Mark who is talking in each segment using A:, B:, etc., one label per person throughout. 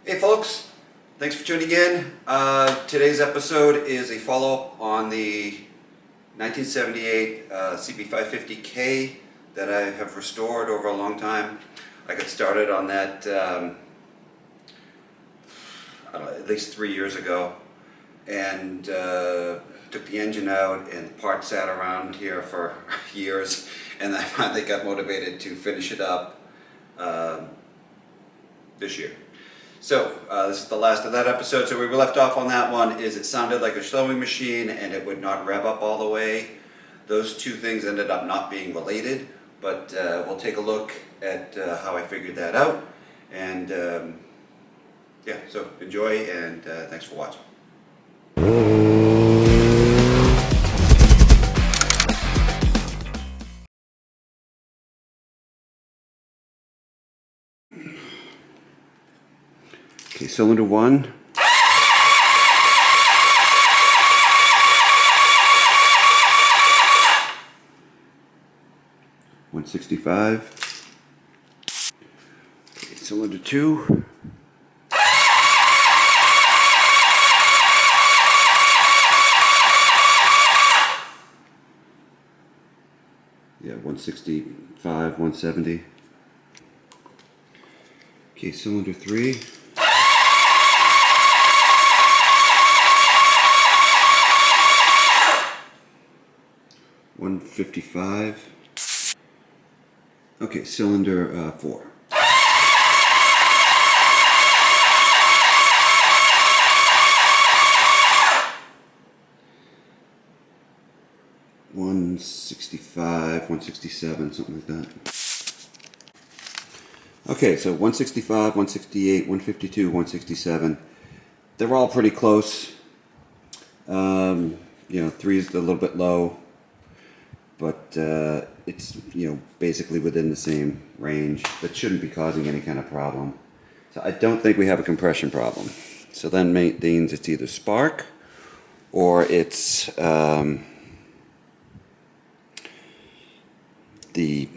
A: Hey folks, thanks for tuning in. Today's episode is a follow-up on the 1978 CB550K that I have restored over a long time. I got started on that I don't know, at least 3 years ago, and took the engine out, and the parts sat around here for years, and I finally got motivated to finish it up this year. So this is the last of that episode. So we were left off on that one is it sounded like a sewing machine and it would not rev up all the way. Those two things ended up not being related, but we'll take a look at how I figured that out. And yeah, so enjoy, and thanks for watching. Okay, cylinder 1. $165. Okay, cylinder 2. Yeah, 165, 170. Okay, cylinder 3. $155. Okay, cylinder 4. $165, $167, something like that. Okay, so $165, $168, $152, $167. They're all pretty close. You know, 3 is a little bit low, but it's, you know, basically within the same range. That shouldn't be causing any kind of problem. So I don't think we have a compression problem. So then means it's either spark or it's the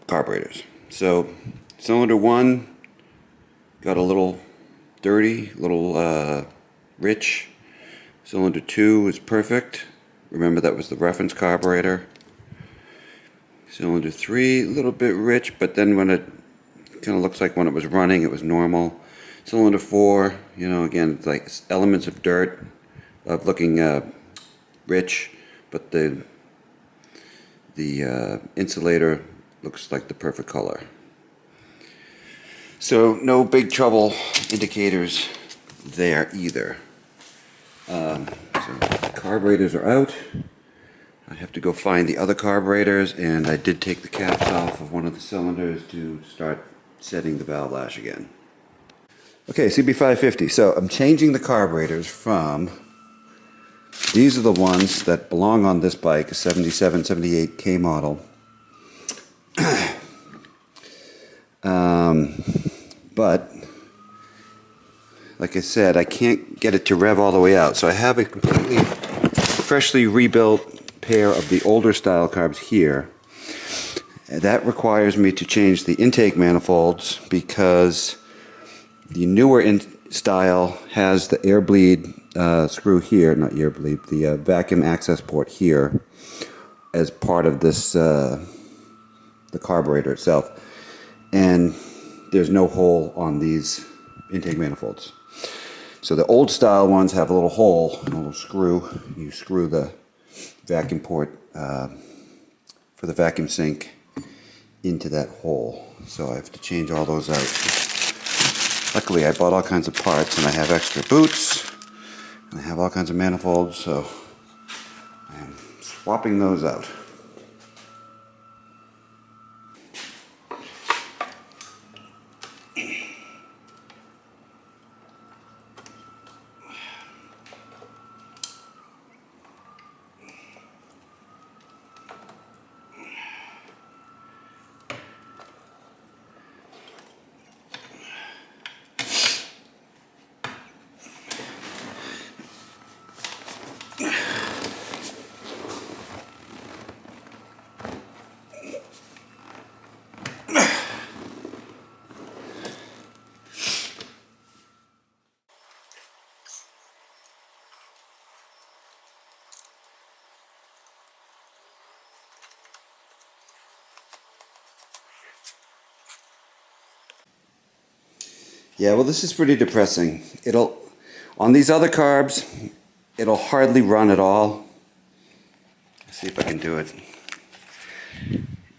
A: carburetors. So cylinder 1 got a little dirty, a little rich. Cylinder 2 is perfect. Remember, that was the reference carburetor. Cylinder 3, a little bit rich, but then when it kind of looks like when it was running, it was normal. Cylinder 4, you know, again, it's like elements of dirt, of looking rich, but the insulator looks like the perfect color. So no big trouble indicators there either. So carburetors are out. I have to go find the other carburetors, and I did take the caps off of one of the cylinders to start setting the valve lash again. Okay, CB550. So I'm changing the carburetors from, these are the ones that belong on this bike, a 77, 78K model. But like I said, I can't get it to rev all the way out. So I have a completely freshly rebuilt pair of the older style carbs here. And that requires me to change the intake manifolds because the newer style has the air bleed screw here, not air bleed, the vacuum access port here as part of this, the carburetor itself. And there's no hole on these intake manifolds. So the old style ones have a little hole, a little screw. You screw the vacuum port for the vacuum sink into that hole. So I have to change all those out. Luckily I bought all kinds of parts, and I have extra boots, and I have all kinds of manifolds, so I'm swapping those out. Yeah, well, this is pretty depressing. On these other carbs, it'll hardly run at all. Let's see if I can do it.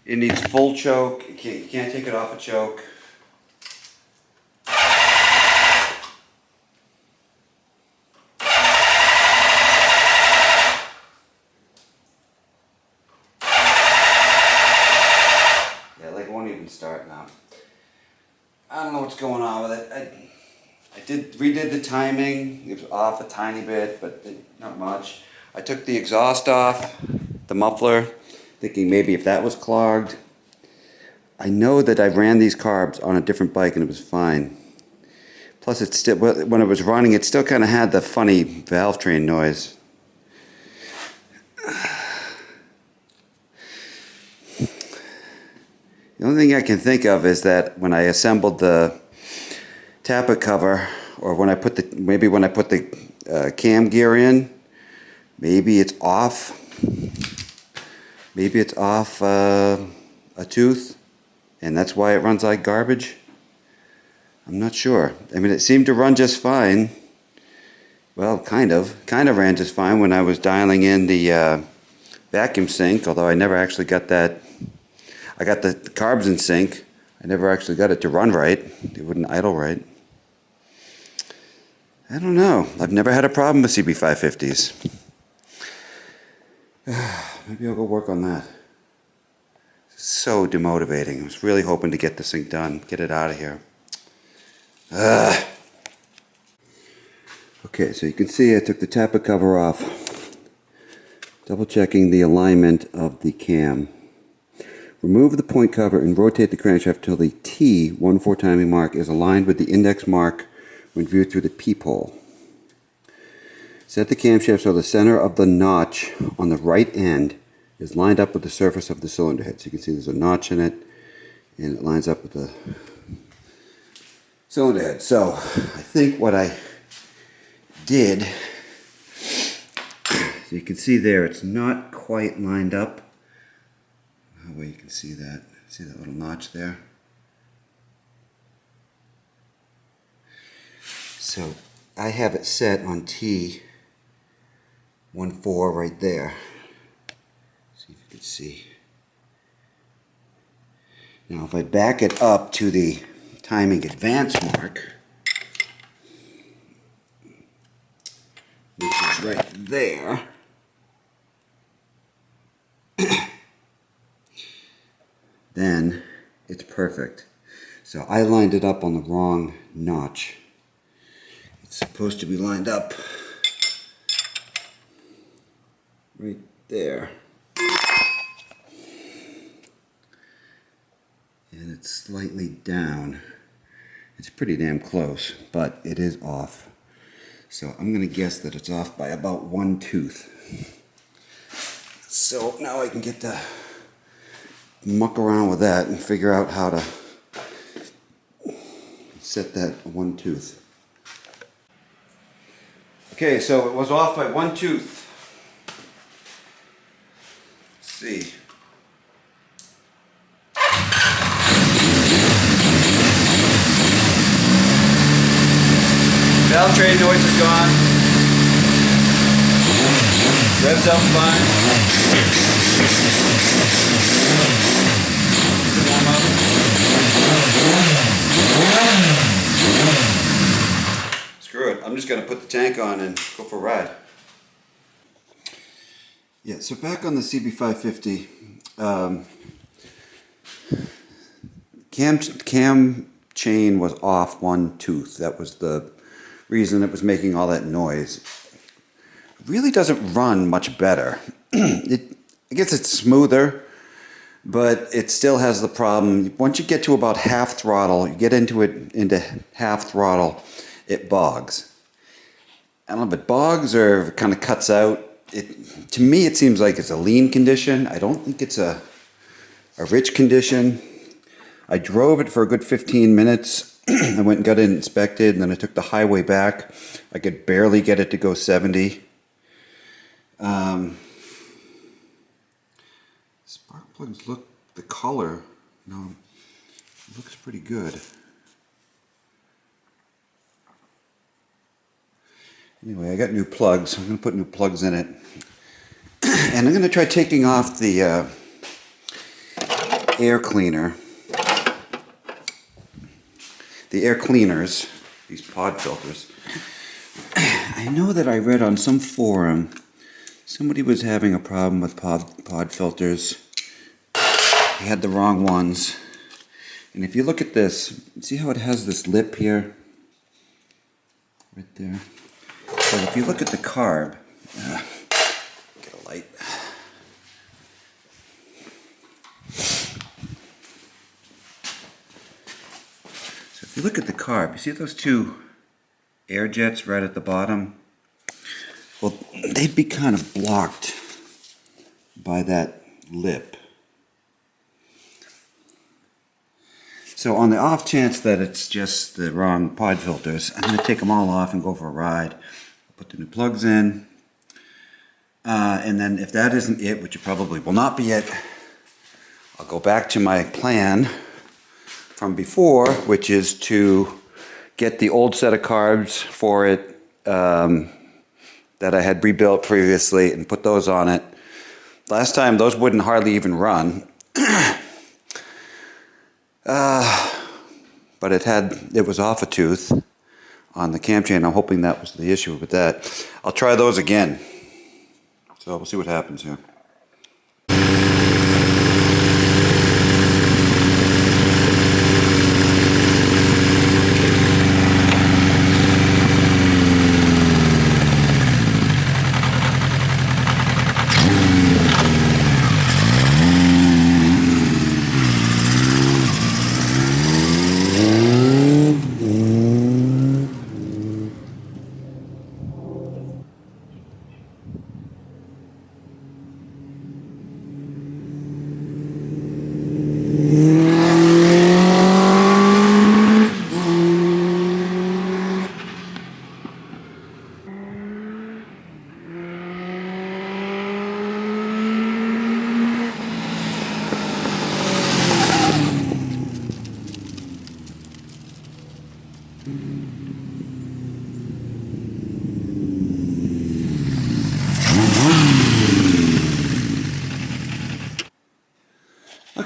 A: It needs full choke. You can't take it off a choke. Yeah, like it won't even start now. I don't know what's going on with it. Redid the timing. It was off a tiny bit, but not much. I took the exhaust off, the muffler, thinking maybe if that was clogged. I know that I ran these carbs on a different bike and it was fine. Plus, it still, when it was running, it still kind of had the funny valve train noise. The only thing I can think of is that when I assembled the tappet cover, or when I put the cam gear in, maybe it's off. Maybe it's off a tooth, and that's why it runs like garbage. I'm not sure. I mean, it seemed to run just fine. Well, kind of ran just fine when I was dialing in the vacuum sync, although I never actually got that. I got the carbs in sync. I never actually got it to run right. It wouldn't idle right. I don't know. I've never had a problem with CB550s. Maybe I'll go work on that. So demotivating. I was really hoping to get this thing done, get it out of here. Okay, so you can see I took the tappet cover off, double checking the alignment of the cam. Remove the point cover and rotate the crankshaft until the T14 timing mark is aligned with the index mark when viewed through the peephole. Set the camshaft so the center of the notch on the right end is lined up with the surface of the cylinder head. So you can see there's a notch in it, and it lines up with the cylinder head. So I think what I did, so you can see there, it's not quite lined up. Well, you can see that little notch there. So I have it set on T14 right there. See if you can see. Now if I back it up to the timing advance mark, which is right there, then it's perfect. So I lined it up on the wrong notch. It's supposed to be lined up right there. And it's slightly down. It's pretty damn close, but it is off. So I'm going to guess that it's off by about one tooth. So now I can get to muck around with that and figure out how to set that one tooth. Okay, so it was off by one tooth. Let's see. Valve train noise is gone. Revs up fine. Warm up. Screw it. I'm just going to put the tank on and go for a ride. Yeah, so back on the CB550, cam chain was off one tooth. That was the reason it was making all that noise. It really doesn't run much better. I guess it's smoother, but it still has the problem. Once you get to about half throttle, you get into half throttle, it bogs. I don't know if it bogs or kind of cuts out. To me, it seems like it's a lean condition. I don't think it's a rich condition. I drove it for a good 15 minutes. I went and got it inspected, and then I took the highway back. I could barely get it to go 70. Spark plugs look, the color, looks pretty good. Anyway, I got new plugs. I'm going to put new plugs in it. And I'm going to try taking off the air cleaner. The air cleaners, these pod filters. I know that I read on some forum somebody was having a problem with pod filters. He had the wrong ones. And if you look at this, see how it has this lip here? Right there. So if you look at the carb, get a light. So if you look at the carb, you see those two air jets right at the bottom? Well, they'd be kind of blocked by that lip. So on the off chance that it's just the wrong pod filters, I'm going to take them all off and go for a ride. Put the new plugs in. And then if that isn't it, which it probably will not be it, I'll go back to my plan from before, which is to get the old set of carbs for it that I had rebuilt previously and put those on it. Last time those wouldn't hardly even run. But it was off a tooth on the cam chain. I'm hoping that was the issue with that. I'll try those again. So we'll see what happens here.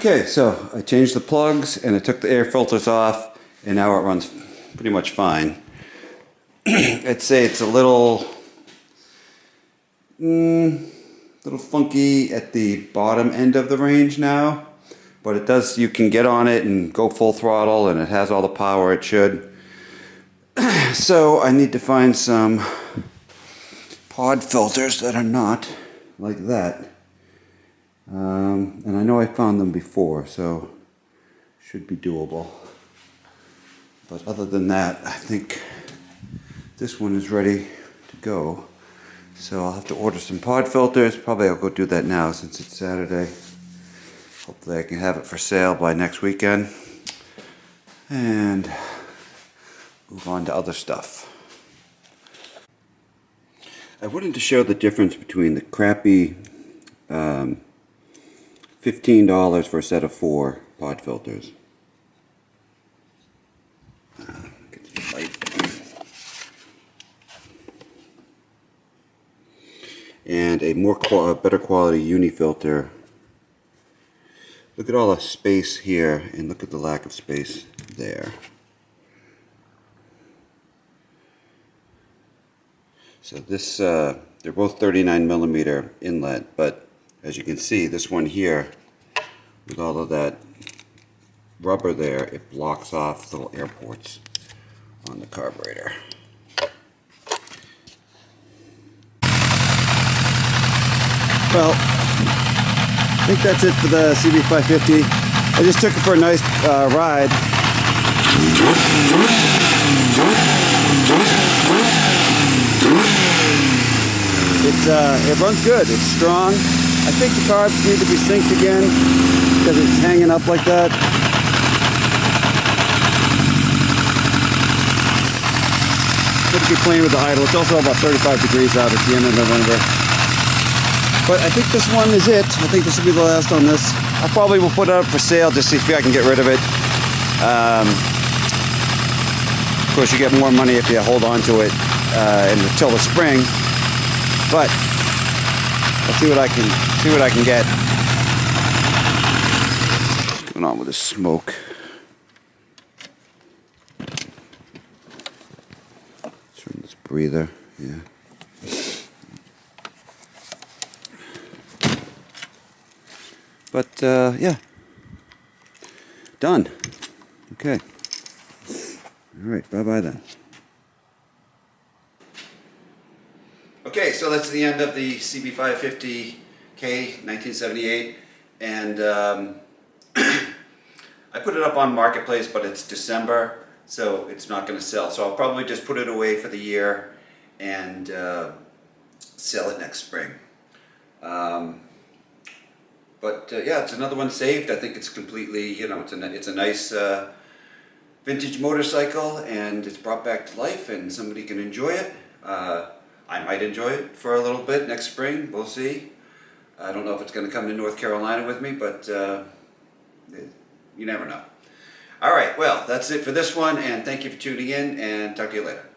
A: Okay, so I changed the plugs and I took the air filters off, and now it runs pretty much fine. I'd say it's a little funky at the bottom end of the range now, but it does. You can get on it and go full throttle, and it has all the power it should. So I need to find some pod filters that are not like that. And I know I found them before, so should be doable. But other than that, I think this one is ready to go. So I'll have to order some pod filters. Probably I'll go do that now since it's Saturday. Hopefully I can have it for sale by next weekend. And move on to other stuff. I wanted to show the difference between the crappy $15 for a set of 4 pod filters. Get the light. And a better quality uni filter. Look at all the space here, and look at the lack of space there. So this, they're both 39mm inlet, but as you can see, this one here, with all of that rubber there, it blocks off the little air ports on the carburetor. Well, I think that's it for the CB550. I just took it for a nice ride. It runs good. It's strong. I think the carbs need to be synced again because it's hanging up like that. Should be playing with the idle. It's also about 35 degrees out at the end of November. But I think this one is it. I think this will be the last on this. I probably will put it up for sale just to see if I can get rid of it. Of course, you get more money if you hold on to it. until the spring. But I'll see what I can get. What's going on with this smoke? Turn this breather. Yeah. But yeah, done. Okay. All right. Bye bye then. Okay, so that's the end of the CB550K 1978, and I put it up on Marketplace, but it's December, so it's not going to sell. So I'll probably just put it away for the year and sell it next spring. But yeah, it's another one saved. I think it's completely, you know, it's a nice vintage motorcycle, and it's brought back to life, and somebody can enjoy it. I might enjoy it for a little bit next spring. We'll see. I don't know if it's going to come to North Carolina with me, but you never know. All right, well, that's it for this one, and thank you for tuning in, and talk to you later.